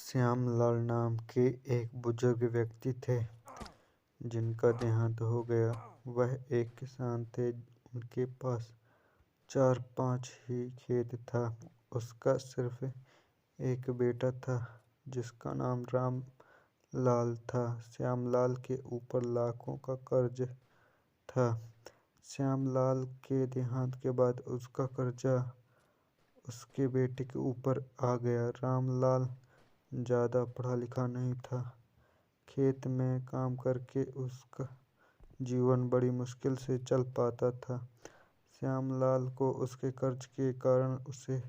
श्यामलाल नाम के एक बुजुर्ग व्यक्ति थे जिनका देहांत हो गया। वह एक किसान थे। उनके पास 4-5 ही खेत था। उसका सिर्फ एक बेटा था जिसका नाम रामलाल था। श्यामलाल के ऊपर लाखों का कर्ज था। श्यामलाल के देहांत के बाद उसका कर्जा उसके बेटे के ऊपर आ गया। रामलाल ज़्यादा पढ़ा लिखा नहीं था। खेत में काम करके उसका जीवन बड़ी मुश्किल से चल पाता था। श्यामलाल को उसके कर्ज के कारण उसे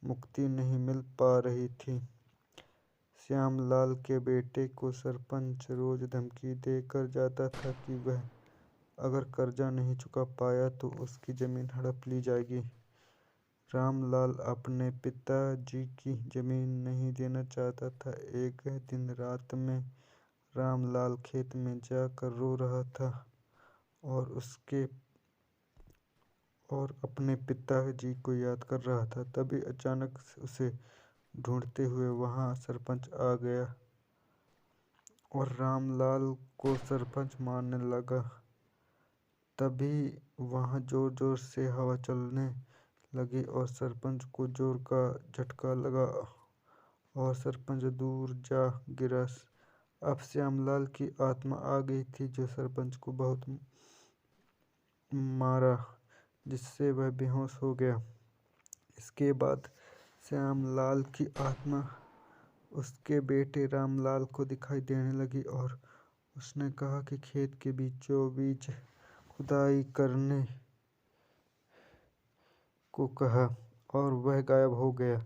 मुक्ति नहीं मिल पा रही थी। श्यामलाल के बेटे को सरपंच रोज धमकी देकर जाता था कि वह अगर कर्जा नहीं चुका पाया तो उसकी जमीन हड़प ली जाएगी। रामलाल अपने पिताजी की जमीन नहीं देना चाहता था। एक दिन रात में रामलाल खेत में जाकर रो रहा था और अपने पिताजी को याद कर रहा था। तभी अचानक उसे ढूंढते हुए वहां सरपंच आ गया और रामलाल को सरपंच मारने लगा। तभी वहां जोर जोर से हवा चलने लगी और सरपंच को जोर का झटका लगा और सरपंच दूर जा गिरा। अब श्यामलाल की आत्मा आ गई थी जो सरपंच को बहुत मारा, जिससे वह बेहोश हो गया। इसके बाद श्यामलाल की आत्मा उसके बेटे रामलाल को दिखाई देने लगी और उसने कहा कि खेत के बीचों बीच खुदाई करने को कहा और वह गायब हो गया।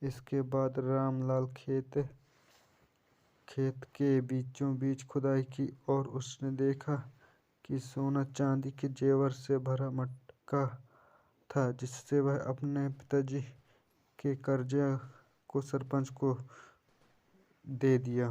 इसके बाद रामलाल खेत के बीचों बीच खुदाई की और उसने देखा कि सोना चांदी के जेवर से भरा मटका था, जिससे वह अपने पिताजी के कर्जा को सरपंच को दे दिया।